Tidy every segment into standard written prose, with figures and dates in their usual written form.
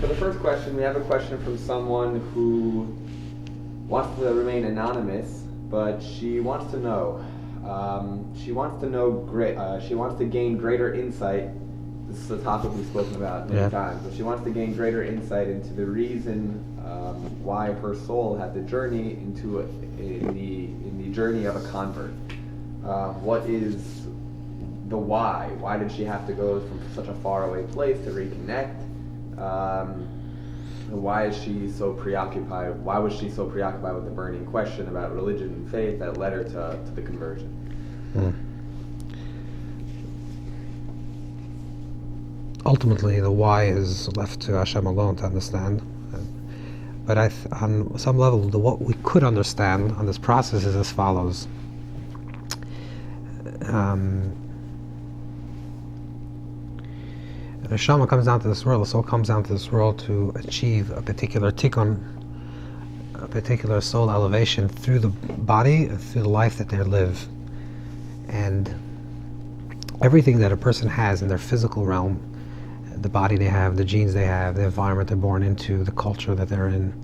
For the first question, we have a question from someone who wants to remain anonymous, but she wants to know. She wants to gain greater insight. This is a topic we've spoken about many times, but she wants to gain greater insight into the reason why her soul had to journey in the journey of a convert. What is the why? Why did she have to go from such a faraway place to reconnect? Why is she so preoccupied? Why was she so preoccupied with the burning question about religion and faith that led her to the conversion? Ultimately, the why is left to Hashem alone to understand. But on some level, what we could understand on this process is as follows. The neshama comes down to this world, the soul comes down to this world to achieve a particular tikkun, a particular soul elevation through the body, through the life that they live. And everything that a person has in their physical realm, the body they have, the genes they have, the environment they're born into, the culture that they're in,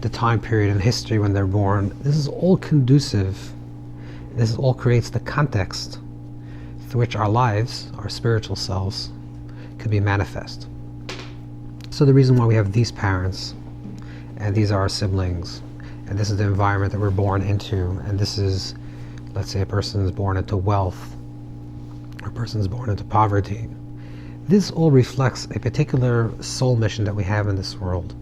the time period in history when they're born, this is all conducive. This all creates the context through which our lives, our spiritual selves, could be manifest. So the reason why we have these parents, and these are our siblings, and this is the environment that we're born into, and this is, let's say a person is born into wealth, or a person is born into poverty. This all reflects a particular soul mission that we have in this world.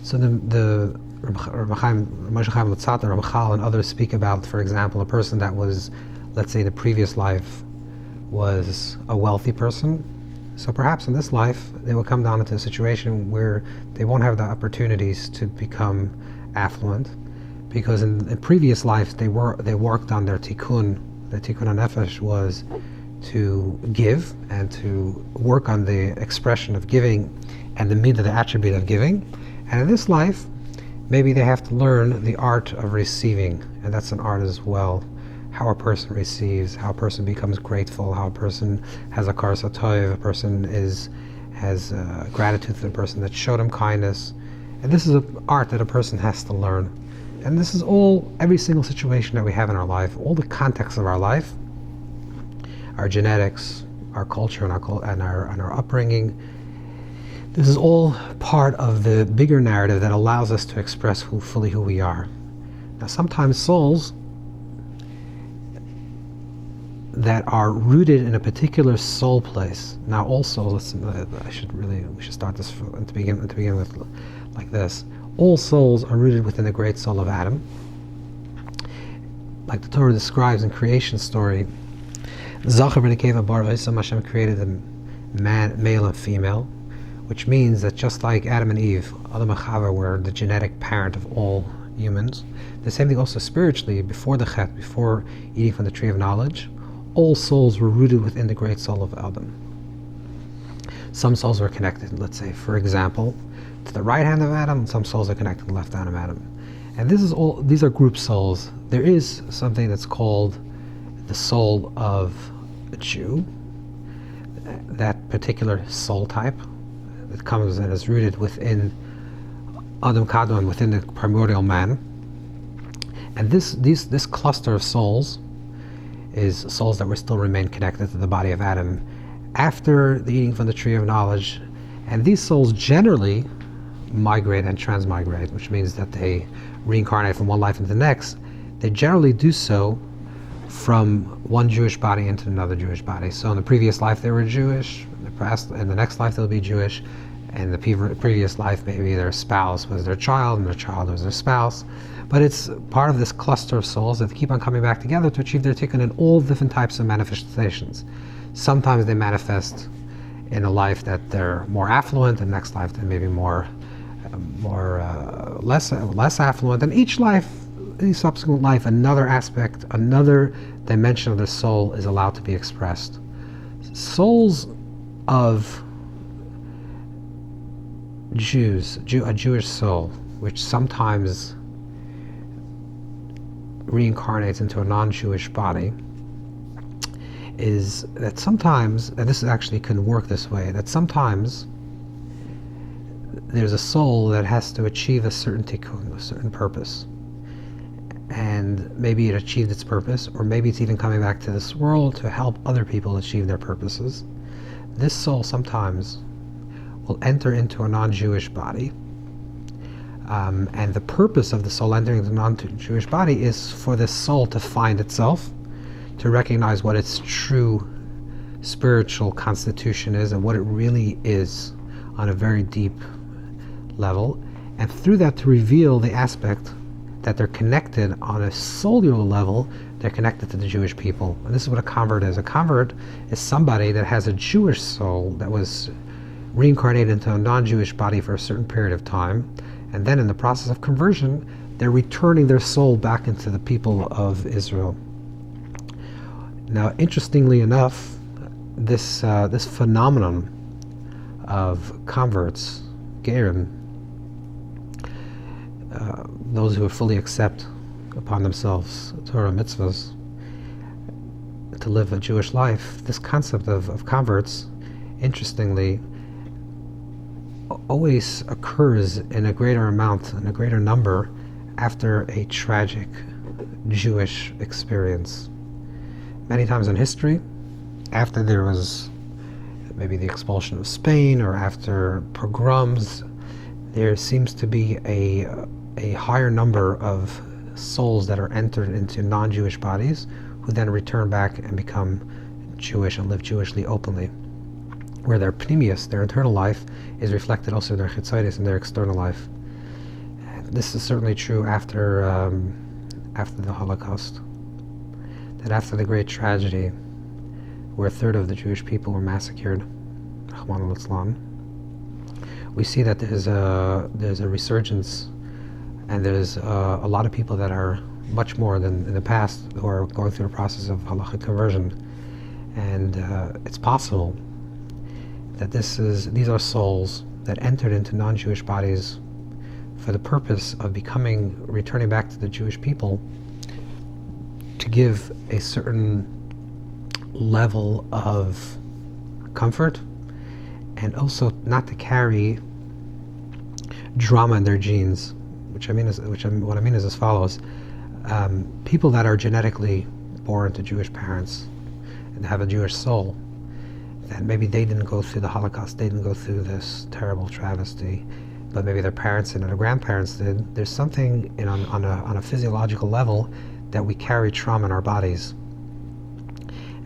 So the Rabbi Moshe Chaim Luzzatto, Ramchal, and others speak about, for example, a person that was, let's say, the previous life was a wealthy person. So perhaps in this life they will come down into a situation where they won't have the opportunities to become affluent, because in previous lives they worked on their tikkun. The tikkun hanefesh was to give and to work on the expression of giving and the midah, the attribute of giving. And in this life, maybe they have to learn the art of receiving, and that's an art as well. How a person receives, how a person becomes grateful, how a person has a karas hatov, a person has gratitude to the person that showed him kindness. And this is an art that a person has to learn. And this is every single situation that we have in our life, all the context of our life, our genetics, our culture, and our upbringing. This is all part of the bigger narrative that allows us to express fully who we are. Now, sometimes souls that are rooted in a particular soul place. Now, all souls. We should start this to begin with, like this. All souls are rooted within the great soul of Adam. Like the Torah describes in creation story, Zachar v'nekeva bara v'isam, Hashem created the man, male and female, which means that just like Adam and Eve, Adam and Chava were the genetic parent of all humans, the same thing also spiritually, before the Chet, before eating from the tree of knowledge, all souls were rooted within the great soul of Adam. Some souls were connected, let's say, for example, to the right hand of Adam, some souls are connected to the left hand of Adam. And these are group souls. There is something that's called the soul of a Jew, that particular soul type that comes and is rooted within Adam Kadmon, within the primordial man. And this cluster of souls is souls that will still remain connected to the body of Adam after the eating from the tree of knowledge. And these souls generally migrate and transmigrate, which means that they reincarnate from one life into the next. They generally do so from one Jewish body into another Jewish body. So in the previous life they were Jewish, in the next life they'll be Jewish, and the previous life maybe their spouse was their child, and their child was their spouse. But it's part of this cluster of souls that keep on coming back together to achieve their tikkun in all different types of manifestations. Sometimes they manifest in a life that they're more affluent, and next life they may be less affluent, and each subsequent life, another aspect, another dimension of the soul is allowed to be expressed. Souls of Jews, a Jewish soul, which sometimes reincarnates into a non-Jewish body, is that sometimes, and this actually can work this way, that sometimes there's a soul that has to achieve a certain tikkun, a certain purpose. And maybe it achieved its purpose, or maybe it's even coming back to this world to help other people achieve their purposes. This soul sometimes will enter into a non-Jewish body, and the purpose of the soul entering the non-Jewish body is for this soul to find itself, to recognize what its true spiritual constitution is and what it really is on a very deep level, and through that to reveal the aspect that they're connected on a cellular level, they're connected to the Jewish people. And this is what a convert is. A convert is somebody that has a Jewish soul that was reincarnated into a non-Jewish body for a certain period of time, and then in the process of conversion, they're returning their soul back into the people of Israel. Now, interestingly enough, this phenomenon of converts, Gerim, those who fully accept upon themselves Torah mitzvahs to live a Jewish life, this concept of converts, interestingly, always occurs in a greater amount, in a greater number, after a tragic Jewish experience. Many times in history, after there was maybe the expulsion of Spain, or after pogroms, there seems to be a higher number of souls that are entered into non-Jewish bodies, who then return back and become Jewish and live Jewishly openly, where their pnimius, their internal life, is reflected also in their chitzonius, in their external life. And this is certainly true after the Holocaust. That after the great tragedy, where a third of the Jewish people were massacred, Rahman al-Islam, we see that there's a resurgence, and there's a lot of people that are much more than in the past who are going through the process of halachic conversion. And it's possible that these are souls that entered into non-Jewish bodies for the purpose of returning back to the Jewish people, to give a certain level of comfort, and also not to carry drama in their genes. What I mean is as follows: people that are genetically born to Jewish parents and have a Jewish soul, that maybe they didn't go through the Holocaust, they didn't go through this terrible travesty, but maybe their parents and their grandparents did. There's something on a physiological level that we carry trauma in our bodies,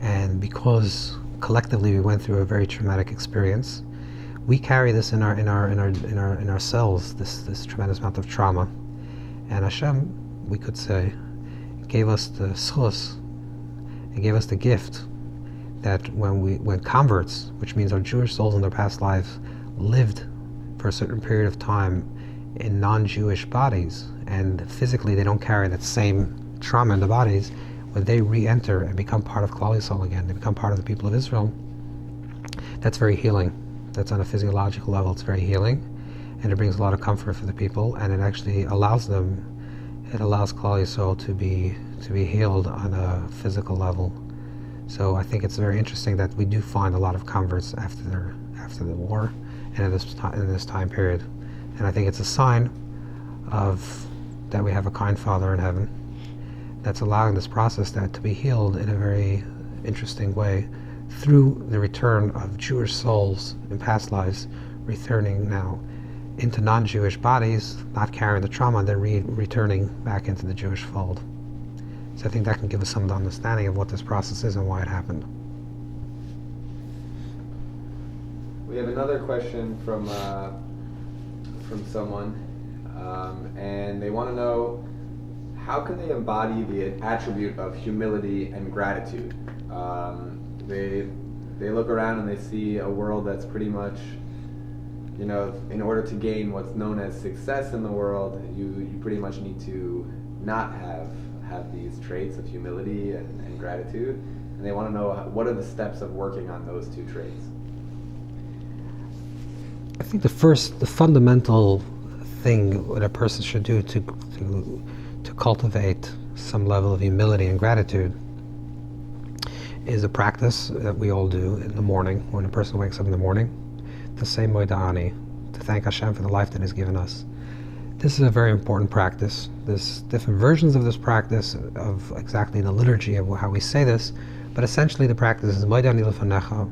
and because collectively we went through a very traumatic experience, we carry this in our cells, this tremendous amount of trauma. And Hashem, we could say, gave us the schus, and gave us the gift that when converts, which means our Jewish souls in their past lives, lived for a certain period of time in non-Jewish bodies, and physically they don't carry that same trauma in the bodies, when they re-enter and become part of Klal Yisrael again, they become part of the people of Israel, that's very healing. That's on a physiological level, it's very healing, and it brings a lot of comfort for the people, and it actually allows Klal Yisrael to be healed on a physical level. So I think it's very interesting that we do find a lot of converts after the war and in this time period, and I think it's a sign of that we have a kind Father in heaven that's allowing this process to be healed in a very interesting way, through the return of Jewish souls in past lives, returning now into non-Jewish bodies, not carrying the trauma, and then returning back into the Jewish fold. So I think that can give us some understanding of what this process is and why it happened. We have another question from someone, and they want to know, how can they embody the attribute of humility and gratitude? They look around and they see a world that's pretty much, in order to gain what's known as success in the world, you pretty much need to not have these traits of humility and gratitude. And they want to know, what are the steps of working on those two traits? I think the fundamental thing that a person should do to cultivate some level of humility and gratitude is a practice that we all do in the morning. When a person wakes up in the morning, to say Moedani, to thank Hashem for the life that He's given us. This is a very important practice. There's different versions of this practice, of exactly the liturgy of how we say this, but essentially the practice is Moed Ani Lefanecha,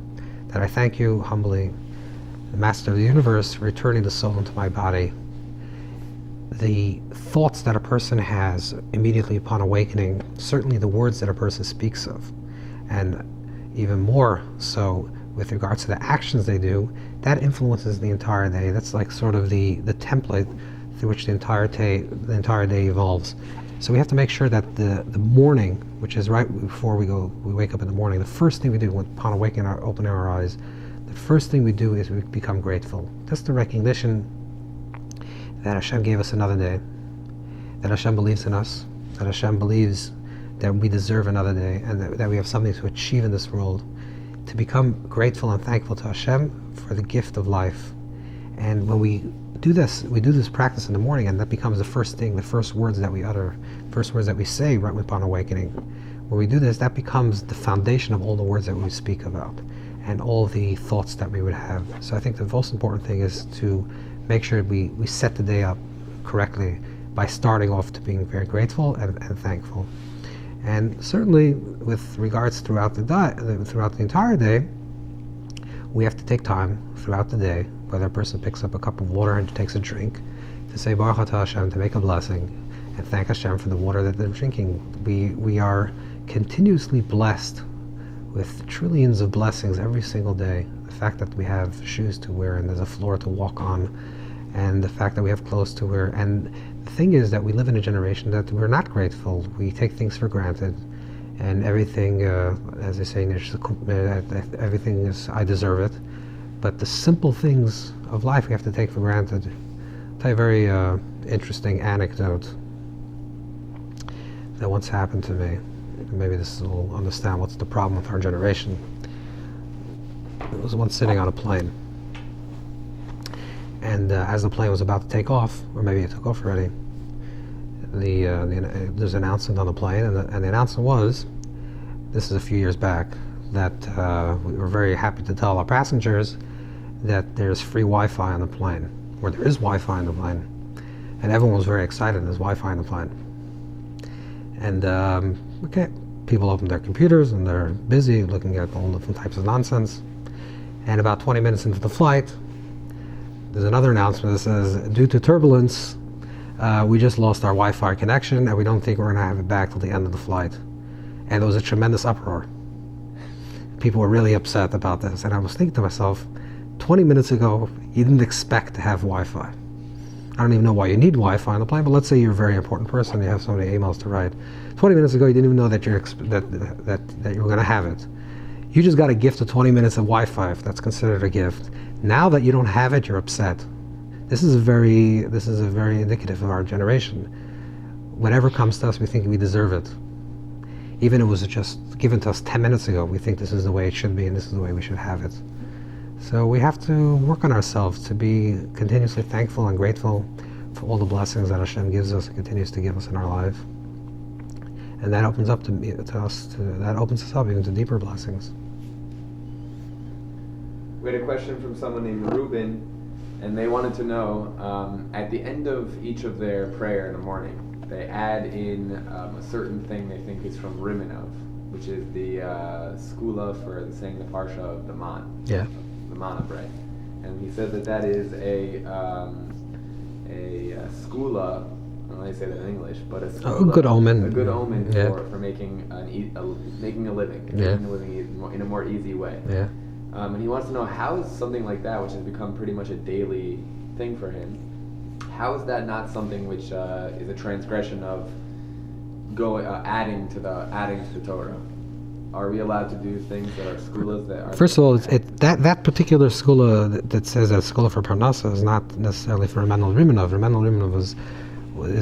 that I thank you humbly, the Master of the universe, for returning the soul into my body. The thoughts that a person has immediately upon awakening, certainly the words that a person speaks of, and even more so with regards to the actions they do, that influences the entire day. That's like sort of the template through which the entire day evolves. So we have to make sure that the morning, which is right before we wake up in the morning, the first thing we do upon awakening, opening our eyes, the first thing we do is we become grateful. That's the recognition that Hashem gave us another day, that Hashem believes in us, that Hashem believes that we deserve another day, and that we have something to achieve in this world, to become grateful and thankful to Hashem for the gift of life. And when we do this practice in the morning, and that becomes the first thing, the first words that we utter, first words that we say right upon awakening. When we do this, that becomes the foundation of all the words that we speak about, and all the thoughts that we would have. So I think the most important thing is to make sure we set the day up correctly by starting off to being very grateful and thankful. And certainly with regards throughout the entire day, we have to take time throughout the day, whether a person picks up a cup of water and takes a drink, to say Baruch Atah Hashem, to make a blessing, and thank Hashem for the water that they're drinking. We are continuously blessed with trillions of blessings every single day. The fact that we have shoes to wear and there's a floor to walk on, and the fact that we have clothes to wear. And the thing is that we live in a generation that we're not grateful. We take things for granted, and everything, as they say, everything is, I deserve it. But the simple things of life we have to take for granted. I'll tell you a very interesting anecdote that once happened to me. Maybe this will understand what's the problem with our generation. I was once sitting on a plane, and as the plane was about to take off, or maybe it took off already, there's an announcement on the plane, and the announcement was, this is a few years back, that we were very happy to tell our passengers that there's free Wi-Fi on the plane, or there is Wi-Fi on the plane, and everyone was very excited there's Wi-Fi on the plane. And okay, people open their computers and they're busy looking at all different types of nonsense. And about 20 minutes into the flight, there's another announcement that says, due to turbulence, we just lost our Wi-Fi connection and we don't think we're going to have it back till the end of the flight. And there was a tremendous uproar. People were really upset about this. And I was thinking to myself, 20 minutes ago, you didn't expect to have Wi-Fi. I don't even know why you need Wi-Fi on the plane, but let's say you're a very important person, you have so many emails to write. 20 minutes ago, you didn't even know that that you were going to have it. You just got a gift of 20 minutes of Wi-Fi, if that's considered a gift. Now that you don't have it, you're upset. This is very indicative of our generation. Whatever comes to us, we think we deserve it. Even if it was just given to us 10 minutes ago, we think this is the way it should be and this is the way we should have it. So we have to work on ourselves to be continuously thankful and grateful for all the blessings that Hashem gives us and continues to give us in our life. And that opens up that opens us up even to deeper blessings. We had a question from someone named Ruben, and they wanted to know, at the end of each of their prayer in the morning, they add in a certain thing they think is from Riminov, which is the skula for saying the parsha of the man. Yeah. The manna bread. And he said that is a skula, I don't know how to say that in English, but a skula, a good omen. A good omen yeah. for making making a living, yeah. making a living in a more easy way. Yeah. And he wants to know, how is something like that, which has become pretty much a daily thing for him, how is that not something which is a transgression of adding to the Torah? Are we allowed to do things that are skulas that are... First of all, that particular skula that says that skula for parnasa is not necessarily for Remenel Riminov. Remenel Riminov is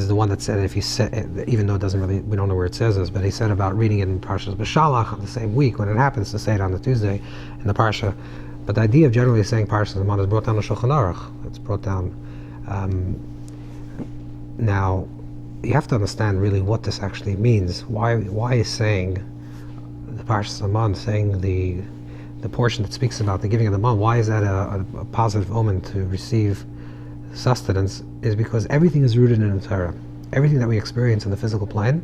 the one that said, if he said, even though it doesn't really, we don't know where it says this, but he said about reading it in Parshas B'Shalach on the same week when it happens, to say it on the Tuesday in the Parsha. But the idea of generally saying Parshas Haman is brought down to Shulchan Aruch. It's brought down. Now, you have to understand really what this actually means. Why is saying the Parshas Haman, saying the the portion that speaks about the giving of the man, why is that a positive omen to receive sustenance, is because everything is rooted in the Torah. Everything that we experience in the physical plane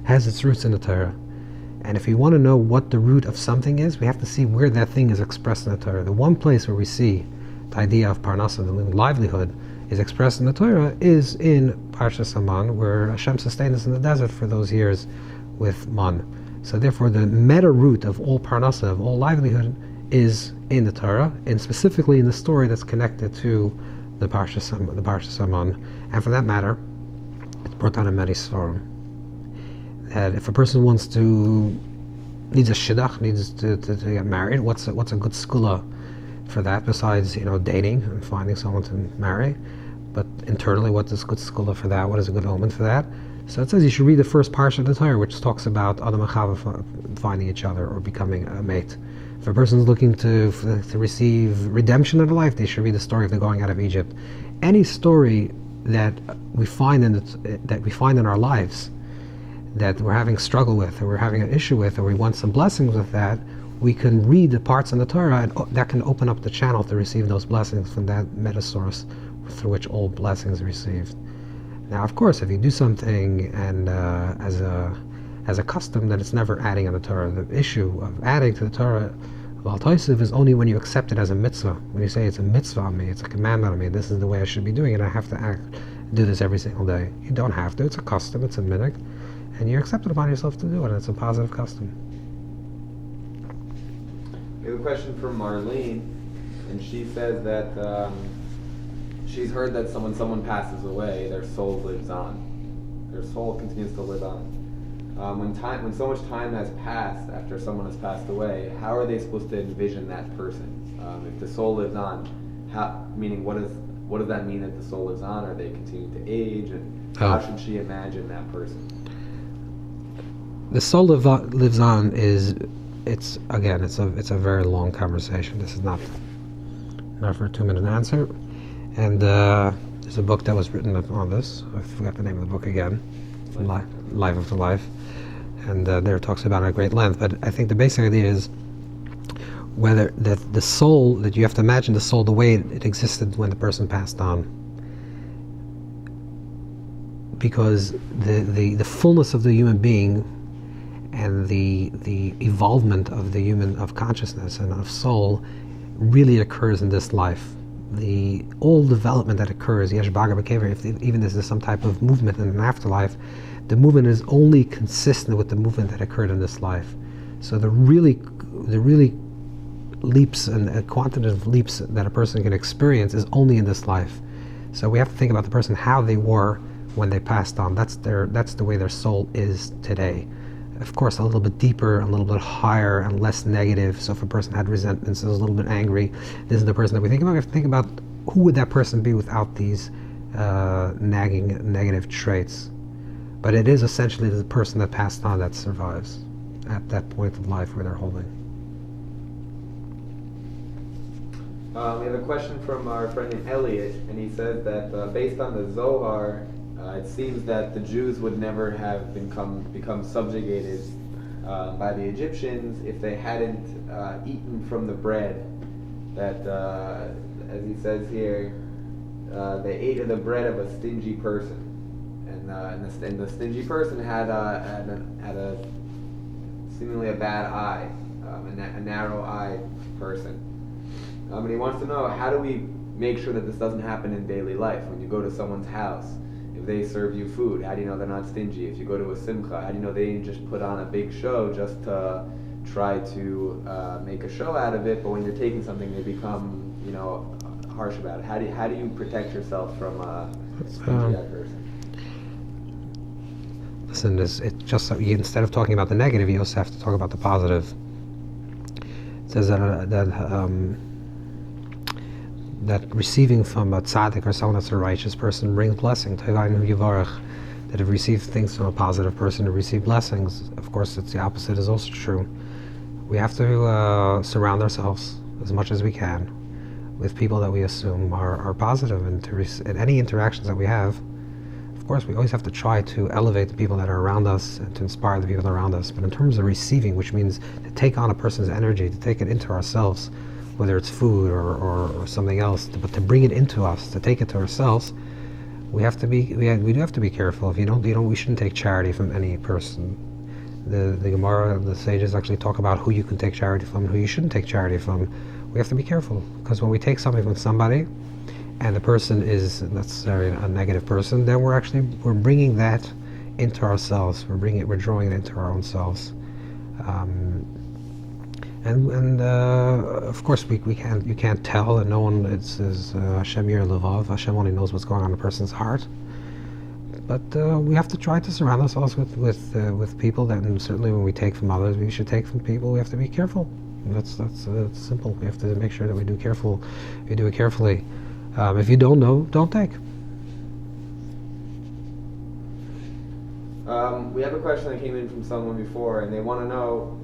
has its roots in the Torah. And if we want to know what the root of something is, we have to see where that thing is expressed in the Torah. The one place where we see the idea of parnasa, the livelihood, is expressed in the Torah is in Parshas Haman, where Hashem sustained us in the desert for those years with man. So therefore, the meta root of all parnasa, of all livelihood, is in the Torah, and specifically in the story that's connected to the Parshas Haman. And for that matter, it's brought down in many svarim that if a person needs a shidduch, needs to get married, what's a good skula for that besides dating and finding someone to marry? But internally, what is good skula for that? What is a good omen for that? So it says you should read the first parsha of the Torah, which talks about Adam and Chava finding each other or becoming a mate. If a person's looking to receive redemption in their life, they should read the story of the going out of Egypt. Any story that we find in our lives that we're having struggle with, or we're having an issue with, or we want some blessings with that, we can read the parts in the Torah, and that can open up the channel to receive those blessings from that meta source through which all blessings are received. Now, of course, if you do something and as a custom, then it's never adding on the Torah. The issue of adding to the Torah of Al Taisiv is only when you accept it as a mitzvah. When you say it's a mitzvah on me, it's a commandment on me, this is the way I should be doing it, I have to do this every single day. You don't have to, it's a custom, it's a minhag, and you accept it upon yourself to do it, and it's a positive custom. We have a question from Marlene, and she says that she's heard that when someone passes away, their soul lives on. Their soul continues to live on. When so much time has passed after someone has passed away, how are they supposed to envision that person? If the soul lives on, what does that mean that the soul lives on? Are they continuing to age? And how should she imagine that person? The soul lives on it's a very long conversation. This is not for a 2-minute answer. And there's a book that was written on this. I forgot the name of the book again. Life After Life. And there it talks about it at great length. But I think the basic idea is whether that the soul, that you have to imagine the soul the way it existed when the person passed on. Because the fullness of the human being and the evolvement of the of consciousness and of soul really occurs in this life. All development that occurs, yesh baga b'kever, if even this is some type of movement in an afterlife, the movement is only consistent with the movement that occurred in this life. So the really leaps and quantitative leaps that a person can experience is only in this life. So we have to think about the person, how they were when they passed on. That's the way their soul is today. Of course, a little bit deeper, a little bit higher, and less negative. So if a person had resentments, is a little bit angry, this is the person that we think about. We have to think about who would that person be without these nagging negative traits. But it is essentially the person that passed on that survives at that point of life where they're holding. We have a question from our friend named Elliot, and he says that based on the Zohar, it seems that the Jews would never have become subjugated by the Egyptians if they hadn't eaten from the bread that, as he says here, they ate of the bread of a stingy person, and the stingy person had a seemingly a bad eye, a narrow-eyed person. And he wants to know, how do we make sure that this doesn't happen in daily life? When you go to someone's house, if they serve you food, how do you know they're not stingy? If you go to a simcha, how do you know they didn't just put on a big show just to try to make a show out of it, but when you're taking something they become, harsh about it? How do you protect yourself from a stingy person? Listen, it's just instead of talking about the negative, you also have to talk about the positive. It says that receiving from a tzaddik or someone that's a righteous person brings blessing. That if we receive things from a positive person to receive blessings, of course it's the opposite is also true. We have to surround ourselves as much as we can with people that we assume are positive, and in any interactions that we have, of course, we always have to try to elevate the people that are around us and to inspire the people that are around us. But in terms of receiving, which means to take on a person's energy, to take it into ourselves, whether it's food or something else, but to bring it into us, to take it to ourselves, we do have to be careful. If you don't, we shouldn't take charity from any person. The Gemara, the sages actually talk about who you can take charity from and who you shouldn't take charity from. We have to be careful, because when we take something from somebody, and the person is necessarily a negative person, then we're bringing that into ourselves. We're drawing it into our own selves. Of course, you can't tell, and no one. It's Hashem Yer Levav. Hashem only knows what's going on in a person's heart. But we have to try to surround ourselves with people that, and certainly when we take from others, we should take from people. We have to be careful. That's simple. We have to make sure that we do it carefully. If you don't know, don't take. We have a question that came in from someone before, and they want to know.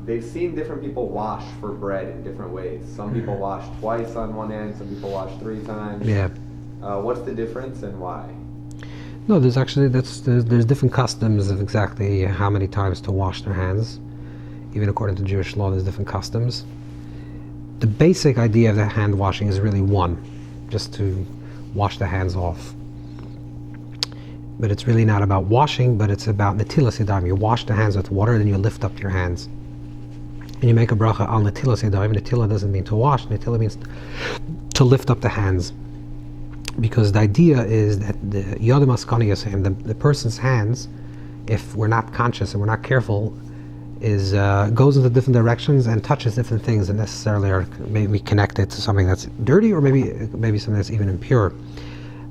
They've seen different people wash for bread in different ways. Some people wash twice on one end, some people wash 3 times. Yeah. What's the difference and why? No, there's different customs of exactly how many times to wash their hands. Even according to Jewish law, there's different customs. The basic idea of the hand washing is really one, just to wash the hands off. But it's really not about washing, but it's about netilas yadayim. You wash the hands with water, then you lift up your hands. And you make a bracha al netilas yadayim. Netila doesn't mean to wash. Netila means to lift up the hands. Because the idea is that the Yadam Askani Yasem, the person's hands, if we're not conscious and we're not careful, goes into different directions and touches different things that necessarily are maybe connected to something that's dirty, or maybe something that's even impure.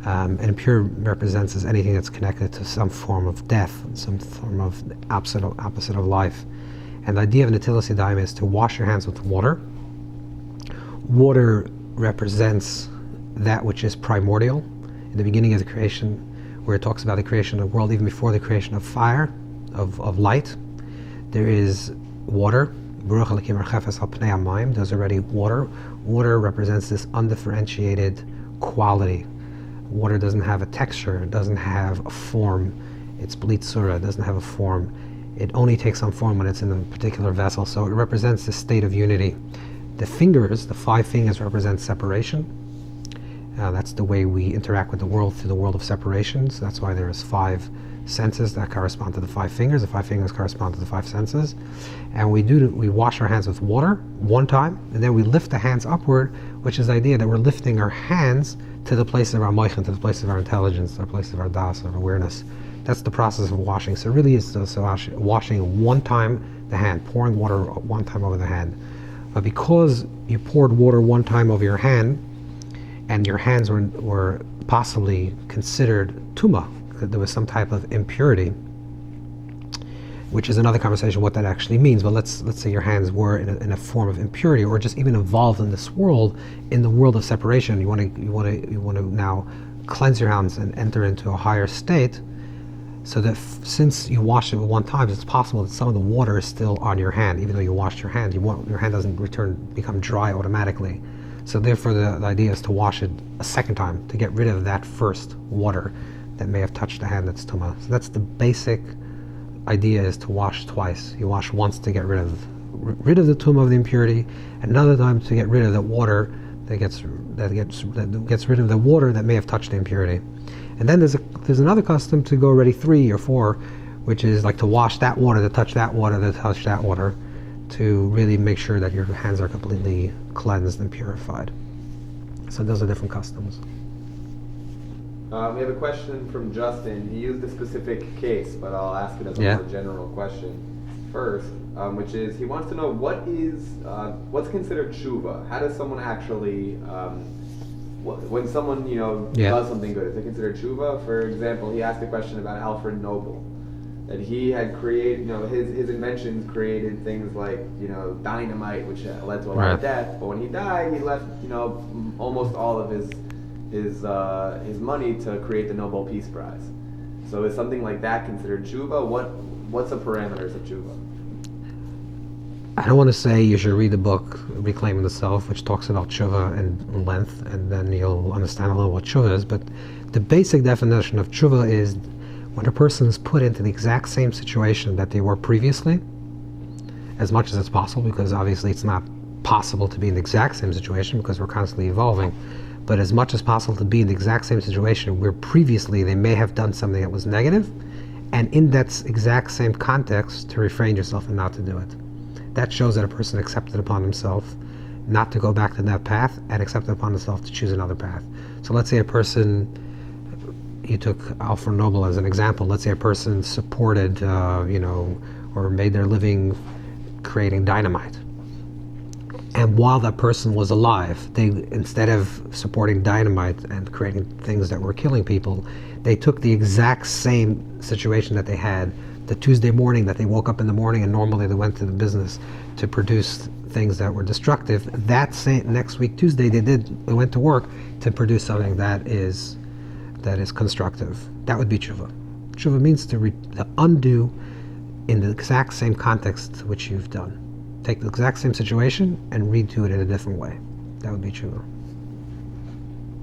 And impure represents as anything that's connected to some form of death, some form of opposite of life. And the idea of Netilas Yadayim is to wash your hands with water. Water represents that which is primordial. In the beginning of the creation, where it talks about the creation of the world, even before the creation of fire, of light, there is water. There's already water. Water represents this undifferentiated quality. Water doesn't have a texture, it doesn't have a form. It's blitzura, it doesn't have a form. It only takes on form when it's in a particular vessel. So it represents the state of unity. The 5 fingers represent separation. That's the way we interact with the world, through the world of separations. That's why there's 5 senses that correspond to the 5 fingers. The 5 fingers correspond to the 5 senses. And we wash our hands with water 1 time, and then we lift the hands upward, which is the idea that we're lifting our hands to the place of our moichin, to the place of our intelligence, to the place of our das, of awareness. That's the process of washing. So it really is washing 1 time the hand, pouring water 1 time over the hand. But because you poured water 1 time over your hand, and your hands were possibly considered tumah, that there was some type of impurity, which is another conversation what that actually means. But let's say your hands were in a form of impurity, or just even involved in this world, in the world of separation. You want to now cleanse your hands and enter into a higher state, so that since you washed it 1 time, it's possible that some of the water is still on your hand, even though you washed your hand. Your hand doesn't become dry automatically. So therefore, the idea is to wash it a 2nd time, to get rid of that first water that may have touched the hand that's tumah. So that's the basic idea, is to wash twice. You wash once to get rid of the tumah, of the impurity, and another time to get rid of the water that gets rid of the water that may have touched the impurity. And then there's another custom to go already 3 or 4, which is like to wash that water, to touch that water, to touch that water, to really make sure that your hands are completely cleansed and purified. So those are different customs. We have a question from Justin. He used a specific case, but I'll ask it as a more general question first, which is, he wants to know what's considered Teshuvah. How does someone actually, when someone does something good, is it considered Teshuvah? For example, he asked a question about Alfred Nobel, that he had created, his inventions created things like, dynamite, which led to a lot of death. But when he died, he left, almost all of his money to create the Nobel Peace Prize. So is something like that considered Teshuvah? What's the parameters of Teshuvah? I don't want to say you should read the book Reclaiming the Self, which talks about Teshuvah in length, and then you'll understand a little what Teshuvah is. But the basic definition of Teshuvah is when a person is put into the exact same situation that they were previously, as much as it's possible, because obviously it's not possible to be in the exact same situation because we're constantly evolving, but as much as possible to be in the exact same situation where previously they may have done something that was negative, and in that exact same context to refrain yourself and not to do it. That shows that a person accepted upon himself not to go back to that path and accepted upon himself to choose another path. So let's say a person, you took Alfred Nobel as an example, let's say a person supported, or made their living creating dynamite. And while that person was alive, they, instead of supporting dynamite and creating things that were killing people, they took the exact same situation that they had the Tuesday morning, that they woke up in the morning and normally they went to the business to produce things that were destructive. That same next week Tuesday they went to work to produce something that is constructive. That would be Teshuvah. Teshuvah means to undo in the exact same context which you've done. Take the exact same situation and redo it in a different way. That would be Teshuvah.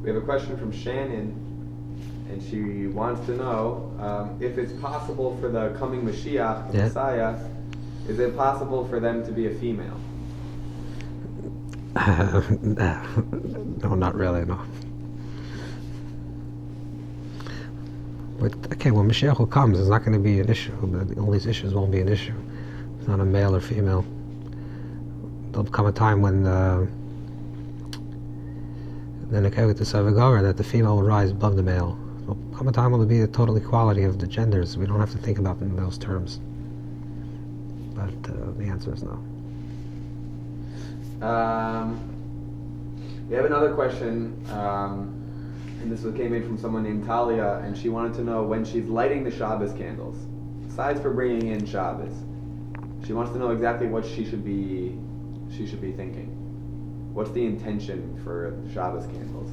We have a question from Shannon, and she wants to know if it's possible for the coming Mashiach, the Messiah, is it possible for them to be a female? No, not really, no. But okay, when Mashiach comes, it's not going to be an issue. All these issues won't be an issue. It's not a male or female. There'll come a time when then okay with the Savagara that the female will rise above the male. There'll come a time when there'll be a total equality of the genders. We don't have to think about it in those terms. But the answer is no. We have another question, and this came in from someone named Talia, and she wanted to know when she's lighting the Shabbos candles, besides for bringing in Shabbos, she wants to know exactly what she should be thinking. What's the intention for the Shabbos candles?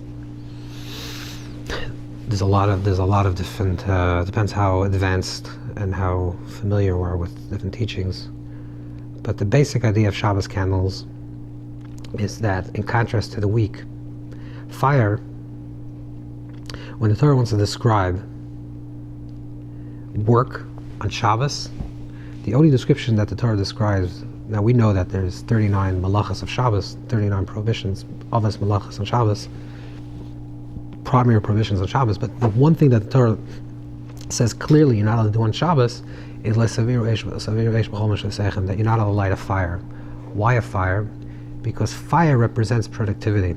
There's a lot of different. Depends how advanced and how familiar we are with different teachings. But the basic idea of Shabbos candles is that, in contrast to the week, fire, when the Torah wants to describe work on Shabbos, the only description that the Torah describes, now we know that there's 39 malachas of Shabbos, 39 prohibitions, avos malachas on Shabbos, primary prohibitions on Shabbos, but the one thing that the Torah says clearly you're not allowed to do on Shabbos is that you're not allowed to light a fire. Why a fire? Because fire represents productivity.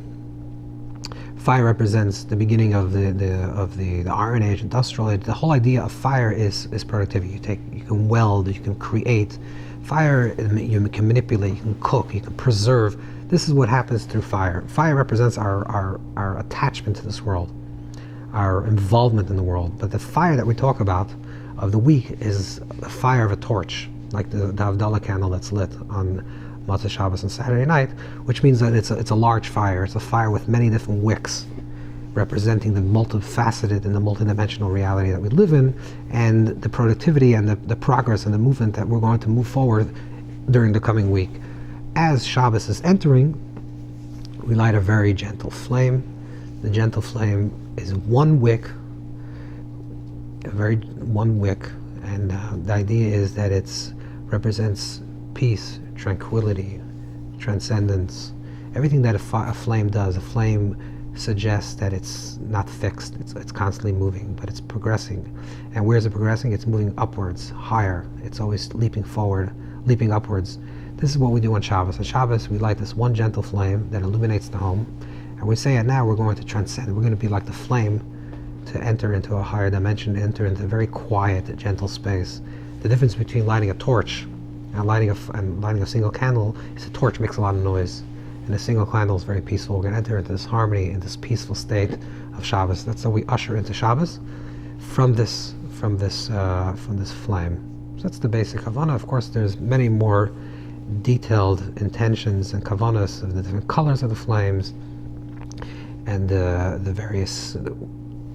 Fire represents the beginning of the Iron Age, Industrial Age. The whole idea of fire is productivity. You can weld, you can create. Fire, you can manipulate, you can cook, you can preserve. This is what happens through fire. Fire represents our attachment to this world, our involvement in the world. But the fire that we talk about of the week is the fire of a torch, like the Havdalah candle that's lit on Motzei Shabbos and Saturday night, which means that it's a large fire. It's a fire with many different wicks, representing the multifaceted and the multidimensional reality that we live in, and the productivity and the progress and the movement that we're going to move forward during the coming week. As Shabbos is entering, we light a very gentle flame. The gentle flame is one wick, and the idea is that it represents peace, tranquility, transcendence. Everything that a flame does, a flame suggests that it's not fixed, it's constantly moving, but it's progressing. And where is it progressing? It's moving upwards, higher. It's always leaping forward, leaping upwards. This is what we do on Shabbos. On Shabbos, we light this one gentle flame that illuminates the home, and we say, now we're going to transcend. We're going to be like the flame, to enter into a higher dimension, enter into a very quiet, gentle space. The difference between lighting a torch and lighting a single candle is a torch makes a lot of noise, and a single candle is very peaceful. We're going to enter into this harmony, in this peaceful state of Shabbos. That's how we usher into Shabbos from this flame. So that's the basic kavanah. Of course, there's many more detailed intentions and kavanas of the different colors of the flames and the various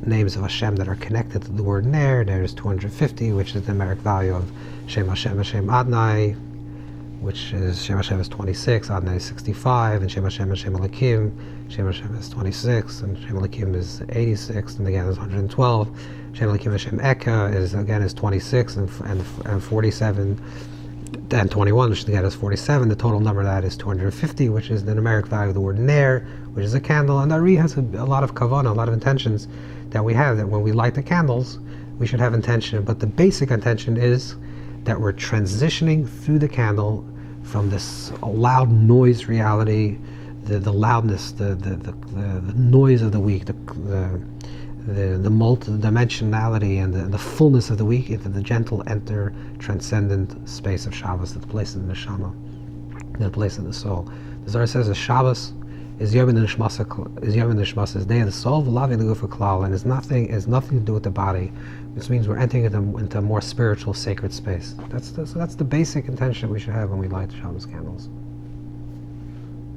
names of Hashem that are connected to the word Ner. There's 250, which is the numeric value of Shem Hashem, Hashem Adonai, which is Shem Hashem is 26, Adonai is 65, and Shem Hashem and Shem Elokim. Shem Hashem is 26, and Shem Elokim is 86, and again is 112. Shem Elokim and Shem Eka is 26 and 47, and 21, which again is 47. The total number of that is 250, which is the numeric value of the word ner, which is a candle. And that really has a lot of kavanah, a lot of intentions that we have, that when we light the candles, we should have intention. But the basic intention is that we're transitioning through the candle from this loud noise reality, the loudness, the noise of the week, the multi-dimensionality and the fullness of the week, into the gentle, transcendent space of Shabbos, the place of the neshama, the place of the soul. The Zohar says that Shabbos is Yom Nishmas, is day of the soul, v'lav l'gufa klal, and has nothing to do with the body, which means we're entering into a more spiritual, sacred space. So that's the basic intention we should have when we light the Shabbos candles.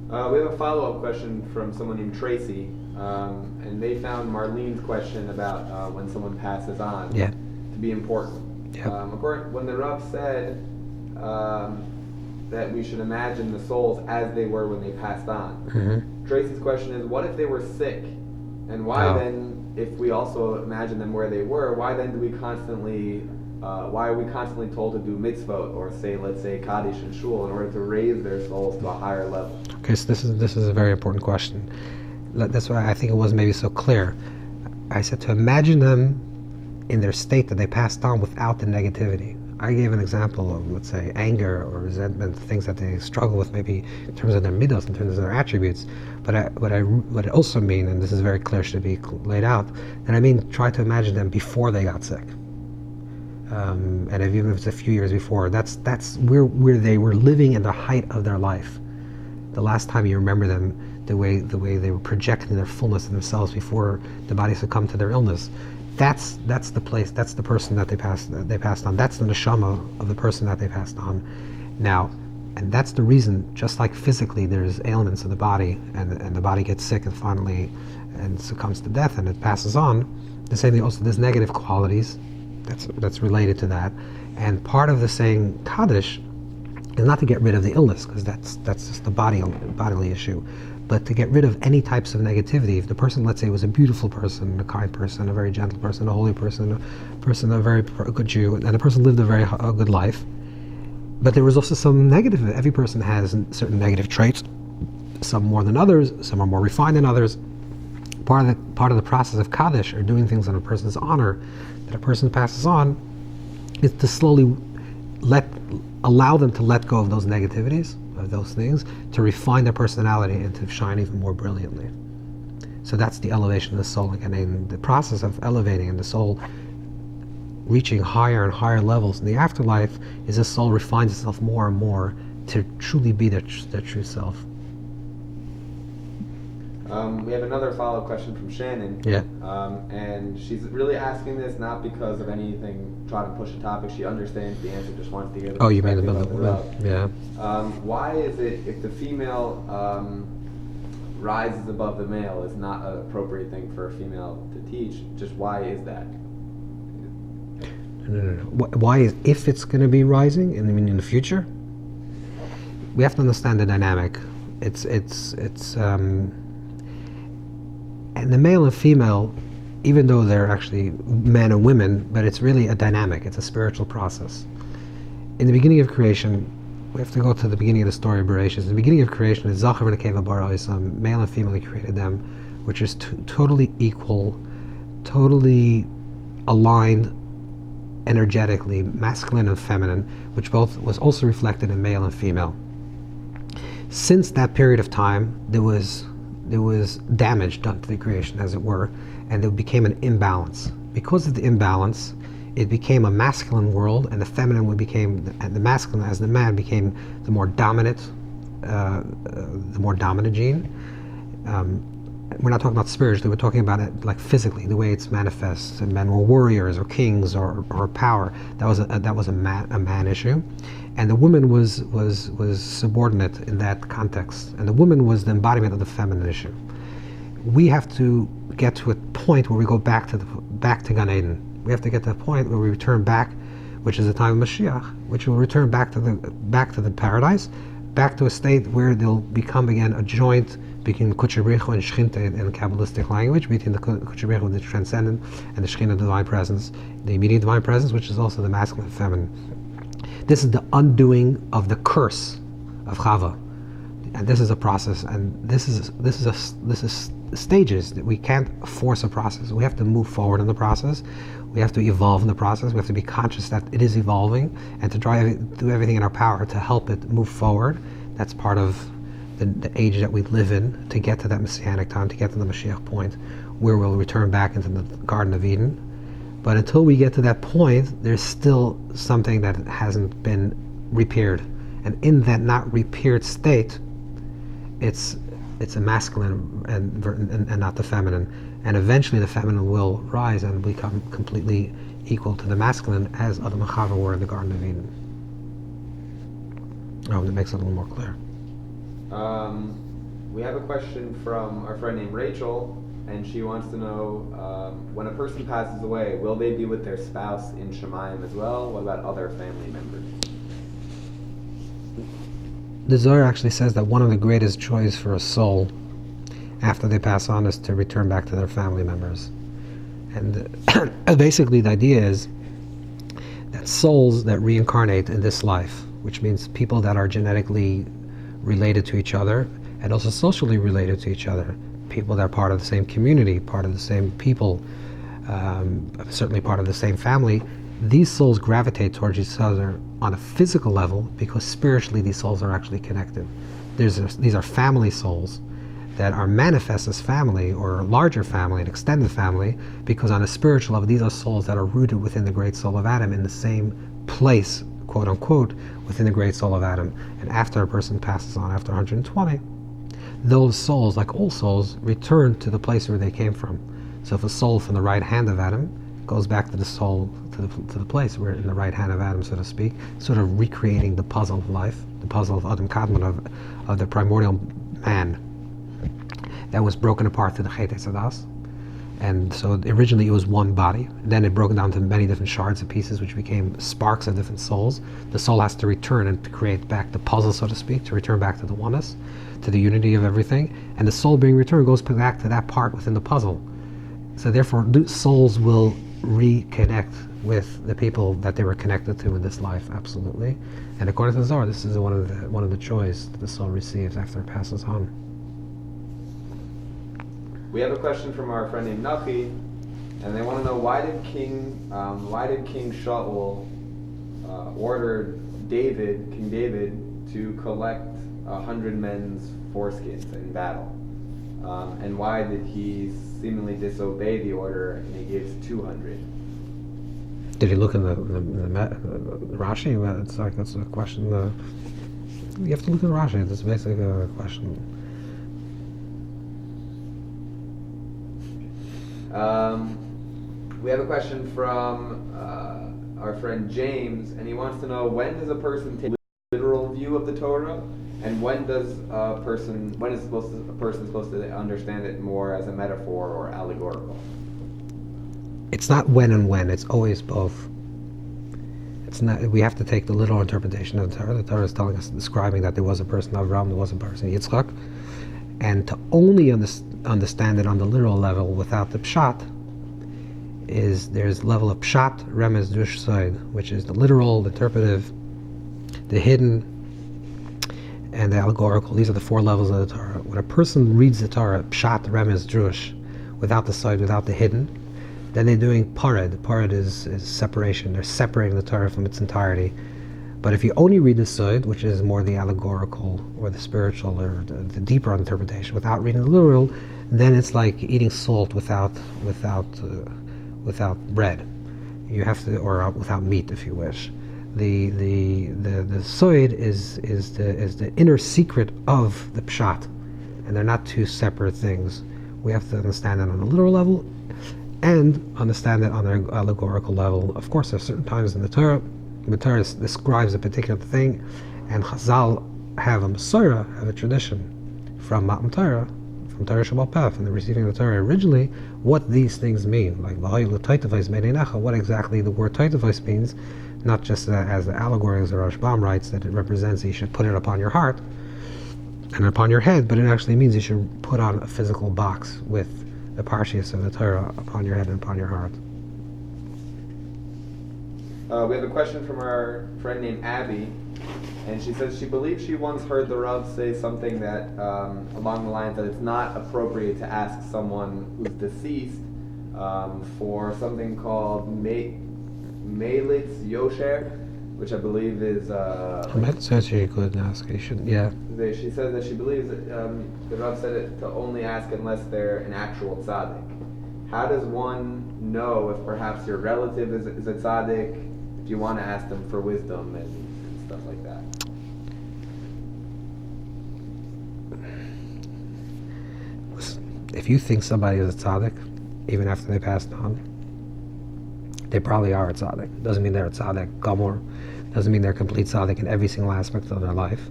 We have a follow-up question from someone named Tracy, and they found Marlene's question about when someone passes on to be important. Yep. When the Rav said that we should imagine the souls as they were when they passed on, Tracy's question is, what if they were sick? And why then, if we also imagine them where they were, why then do we constantly why are we constantly told to do mitzvot, or let's say Kaddish and Shul, in order to raise their souls to a higher level? Okay, so this is a very important question. That's why I think it wasn't maybe so clear. I said to imagine them in their state that they passed on without the negativity. I gave an example of, let's say, anger or resentment, things that they struggle with, maybe in terms of their midos, in terms of their attributes. But what I also mean, and this is very clear, should be laid out, and I mean try to imagine them before they got sick. And even if it's a few years before, that's where they were living in the height of their life. The last time you remember them, the way they were projecting their fullness of themselves before the body succumbed to their illness. That's the place. That's the person that they passed on. That's the neshama of the person that they passed on. Now, and that's the reason. Just like physically, there's ailments of the body, and the body gets sick and finally and succumbs to death, and it passes on. The same thing also. There's negative qualities that's related to that, and part of the saying Kaddish is not to get rid of the illness, because that's just the bodily issue, but to get rid of any types of negativity. If the person, let's say, was a beautiful person, a kind person, a very gentle person, a holy person, a very good Jew, and the person lived a very good life, but there was also some negative. Every person has certain negative traits, some more than others, some are more refined than others. Part of the process of Kaddish, or doing things in a person's honor, that a person passes on, is to slowly allow them to let go of those negativities, of those things, to refine their personality and to shine even more brilliantly. So that's the elevation of the soul again, and the process of elevating and the soul reaching higher and higher levels in the afterlife is the soul refines itself more and more to truly be their true self. We have another follow-up question from Shannon. And she's really asking this not because of anything, trying to push a topic. She understands the answer, just wants to hear the you mean perspective of the Rav. Yeah. Why is it, if the female rises above the male, is not an appropriate thing for a female to teach? Just why is that? No. Why is, if it's going to be rising, in the future? We have to understand the dynamic. It's and the male and female, even though they're actually men and women, but it's really a dynamic. It's a spiritual process. In the beginning of creation, we have to go to the beginning of the story of Bereshit. In the beginning of creation, it's Zachar v'Nekeva bara Isam, male and female, he created them, which is totally equal, totally aligned energetically, masculine and feminine, which both was also reflected in male and female. Since that period of time, there was damage done to the creation, as it were, and there became an imbalance. Because of the imbalance, it became a masculine world, and the feminine and the masculine, as the man, became the more dominant gene. We're not talking about spiritually, we're talking about it like physically, the way it's manifests. And men were warriors or kings or power. That was a man issue, and the woman was subordinate in that context, and the woman was the embodiment of the feminine issue. We have to get to a point where we go back to Gan Eden. We have to get to a point where we return back, which is the time of Mashiach, which will return back to the paradise, back to a state where they'll become again a joint between Kudsha B'richu and Shechinte in Kabbalistic language, between the Kudsha B'richu, the transcendent, and the Shekhinah, the divine presence, the immediate divine presence, which is also the masculine and feminine. This is the undoing of the curse of Chava, and this is a process. And this is stages that we can't force a process. We have to move forward in the process. We have to evolve in the process. We have to be conscious that it is evolving, and to do everything in our power to help it move forward. That's part of the age that we live in, to get to that messianic time, to get to the Mashiach point, where we'll return back into the Garden of Eden. But until we get to that point, there's still something that hasn't been repaired, and in that not repaired state, it's a masculine and not the feminine. And eventually the feminine will rise and become completely equal to the masculine, as Adam and Chava were in the Garden of Eden. I hope that makes it a little more clear. We have a question from our friend named Rachel, and she wants to know, when a person passes away, will they be with their spouse in Shemayim as well? What about other family members? The Zohar actually says that one of the greatest joys for a soul after they pass on is to return back to their family members. And basically the idea is that souls that reincarnate in this life, which means people that are genetically related to each other and also socially related to each other, people that are part of the same community, part of the same people, certainly part of the same family, these souls gravitate towards each other on a physical level because spiritually these souls are actually connected. These are family souls that are manifest as family, or a larger family, an extended family, because on a spiritual level these are souls that are rooted within the great soul of Adam, in the same place, quote unquote, within the great soul of Adam. And after a person passes on, after 120, those souls, like all souls, return to the place where they came from. So if a soul from the right hand of Adam goes back to the soul, to the place where in the right hand of Adam, so to speak, sort of recreating the puzzle of life, the puzzle of Adam Kadmon, of the primordial man that was broken apart to the Chet Sadas. And so originally it was one body, then it broke down to many different shards and pieces, which became sparks of different souls. The soul has to return and to create back the puzzle, so to speak, to return back to the oneness, to the unity of everything. And the soul being returned goes back to that part within the puzzle. So therefore, souls will reconnect with the people that they were connected to in this life, absolutely. And according to the Zohar, this is one of the joys that the soul receives after it passes on. We have a question from our friend named Nachi, and they want to know, why did King Shaul order King David to collect 100 men's foreskins in battle, and why did he seemingly disobey the order and he gives 200? Did he look in the Rashi? It's like, that's a question. You have to look in Rashi. That's basically a question. We have a question from our friend James, and he wants to know, when does a person take a literal view of the Torah, and when is a person supposed to understand it more as a metaphor or allegorical? It's not when and when, it's always both. It's not. We have to take the literal interpretation of the Torah. The Torah is telling us, describing that there was a person Avraham, there was a person Yitzchak, and to only understand it on the literal level without the pshat there's level of pshat, remez, dush, side, which is the literal, the interpretive, the hidden, and the allegorical. These are the four levels of the Torah. When a person reads the Torah, pshat, remez, drush, without the side, without the hidden, then they're doing pared. Pared is separation. They're separating the Torah from its entirety. But if you only read the side, which is more the allegorical or the spiritual or the deeper interpretation, without reading the literal, then it's like eating salt without bread. You have to, or without meat, if you wish. The soid is the inner secret of the pshat, and they're not two separate things. We have to understand it on a literal level and understand it on an allegorical level. Of course, there are certain times in the Torah describes a particular thing, and Chazal have a tradition from Matan Torah, from Torah Shabbat Peh, from the receiving of the Torah originally, what these things mean. Like what exactly the word taitavos means, not just as the allegory, as the Rashbam writes, that it represents that you should put it upon your heart and upon your head, but it actually means you should put on a physical box with the Parshias of the Torah upon your head and upon your heart. We have a question from our friend named Abby, and she says she believes she once heard the Rav say something that along the lines that it's not appropriate to ask someone who's deceased for something called Melitz Yosher, which I believe is... you could ask. You should, yeah. She says that she believes that the Rav said it to only ask unless they're an actual tzaddik. How does one know if perhaps your relative is a tzaddik, if you want to ask them for wisdom and stuff like that? If you think somebody is a tzaddik, even after they passed on, they probably are a tzaddik. Doesn't mean they're a tzaddik gamor. Doesn't mean they're a complete tzaddik in every single aspect of their life.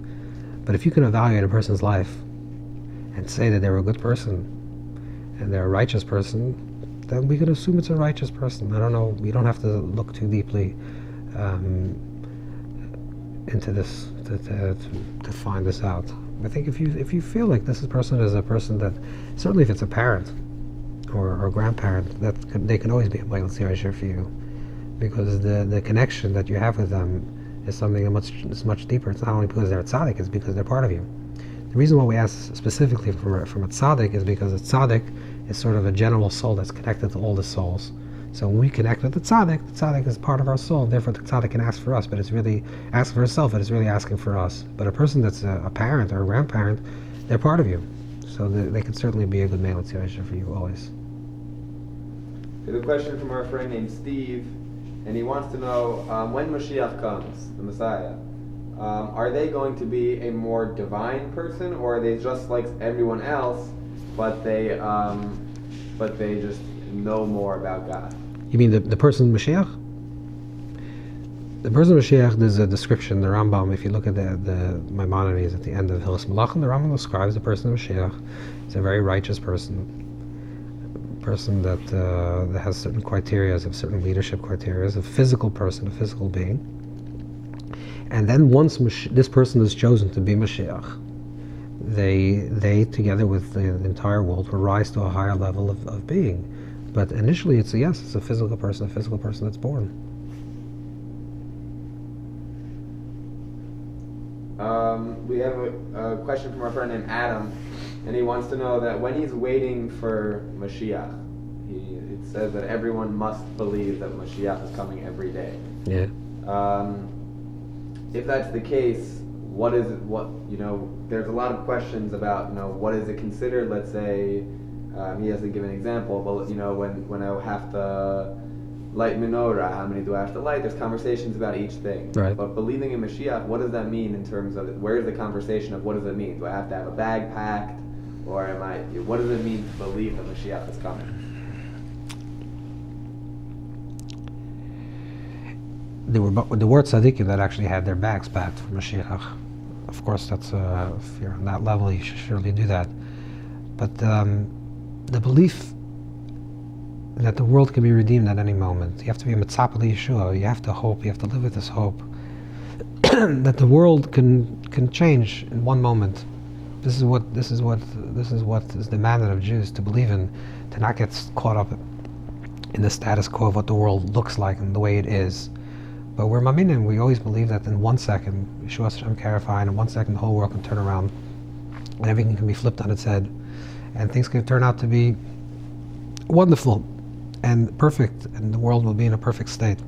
But if you can evaluate a person's life and say that they're a good person and they're a righteous person, then we can assume it's a righteous person. I don't know. We don't have to look too deeply into this to find this out. I think if you feel like this person is a person that, certainly if it's a parent or a grandparent, they can always be a Michael Tzirasher for you, because the connection that you have with them is something that's much deeper. It's not only because they're a tzaddik, it's because they're part of you. The reason why we ask specifically from a tzaddik is because a tzaddik is sort of a general soul that's connected to all the souls. So when we connect with the tzaddik is part of our soul. Therefore, the tzaddik can ask for us, but it's really asking for itself, but it's really asking for us. But a person that's a parent or a grandparent, they're part of you. So they can certainly be a good male tzirasher for you always. There's a question from our friend named Steve, and he wants to know when Mashiach comes, the Messiah, are they going to be a more divine person, or are they just like everyone else, but they just know more about God? You mean the person Mashiach? The person Mashiach, there's a description, the Rambam, if you look at the Maimonides at the end of Hilchos Malachim, the Rambam describes the person of Mashiach as a very righteous person that has certain criteria, of certain leadership criteria, a physical person, a physical being. And then once this person is chosen to be Mashiach, they together with the entire world will rise to a higher level of being. But initially it's a physical person that's born. We have a question from our friend named Adam, and he wants to know that when he's waiting for Mashiach, it says that everyone must believe that Mashiach is coming every day. Yeah. If that's the case, there's a lot of questions about, what is it considered? Let's say, he hasn't given an example, but when I have to light menorah, how many do I have to light? There's conversations about each thing. Right. But believing in Mashiach, what does that mean in terms of, where's the conversation of what does it mean? Do I have to have a bag packed? Or what does it mean to believe that Mashiach is coming? There were tzaddikim that actually had their bags packed for Mashiach. Of course, that's if you're on that level, you should surely do that. But the belief that the world can be redeemed at any moment, you have to be a mitzapah Yeshua. You have to hope. You have to live with this hope that the world can change in one moment. This is what is demanded of Jews to believe in, to not get caught up in the status quo of what the world looks like and the way it is. But we're maminim. We always believe that in 1 second, Yeshua Hashem Karafai, in 1 second the whole world can turn around, and everything can be flipped on its head, and things can turn out to be wonderful and perfect, and the world will be in a perfect state.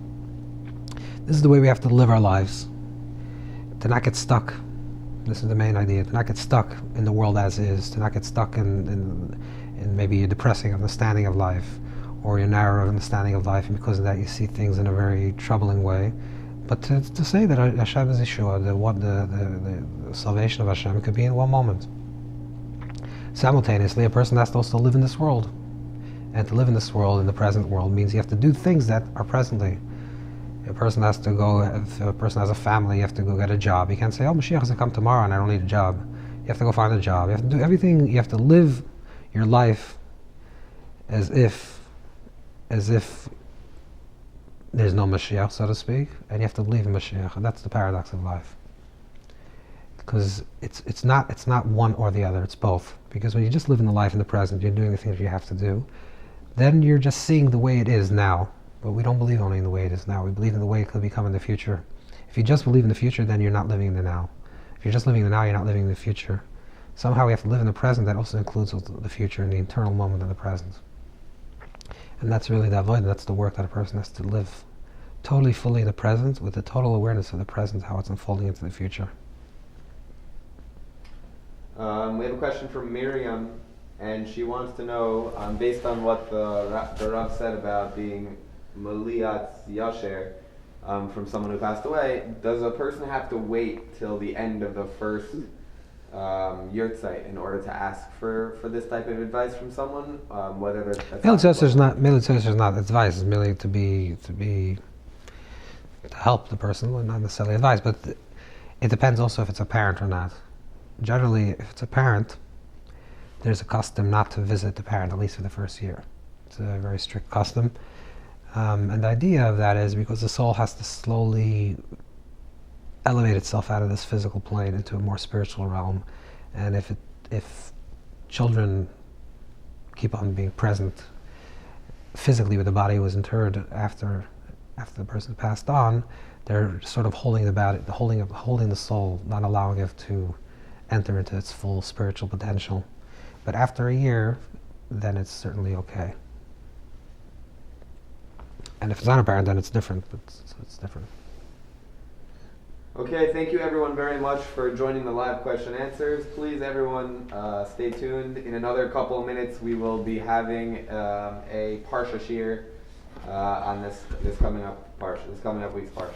This is the way we have to live our lives, to not get stuck. This is the main idea, to not get stuck in the world as is, to not get stuck in maybe a depressing understanding of life, or your narrow understanding of life, and because of that you see things in a very troubling way. But to say that Hashem is Yeshua, the salvation of Hashem could be in one moment. Simultaneously, a person has to also live in this world. And to live in this world, in the present world, means you have to do things that are presently. A person has to go, if a person has a family, you have to go get a job. You can't say, Mashiach is going to come tomorrow and I don't need a job. You have to go find a job. You have to do everything. You have to live your life as if there's no Mashiach, so to speak, and you have to believe in Mashiach, and that's the paradox of life. Because it's not one or the other, it's both. Because when you just live in the life in the present, you're doing the things you have to do, then you're just seeing the way it is now. But we don't believe only in the way it is now. We believe in the way it could become in the future. If you just believe in the future, then you're not living in the now. If you're just living in the now, you're not living in the future. Somehow we have to live in the present. That also includes the future and the eternal moment of the present. And that's really the avoid. That's the work that a person has to live totally fully in the present, with the total awareness of the present, how it's unfolding into the future. We have a question from Miriam, and she wants to know, based on what the Rav said about being Maliyat Yasher from someone who passed away, does a person have to wait till the end of the first yurtzeit in order to ask for this type of advice from someone? Whether that's Military is not advice. It's merely to help the person, not necessarily advice. But it depends also if it's a parent or not. Generally, if it's a parent, there's a custom not to visit the parent, at least for the first year. It's a very strict custom. And the idea of that is because the soul has to slowly elevate itself out of this physical plane into a more spiritual realm. And if children keep on being present physically, where the body was interred after the person passed on, they're sort of holding the soul, not allowing it to enter into its full spiritual potential. But after a year, then it's certainly okay. And if it's not a parent, then it's different. But it's different. Okay, thank you everyone very much for joining the live question answers. Please everyone stay tuned. In another couple of minutes we will be having a Parsha Shir on this coming up week's Parsha.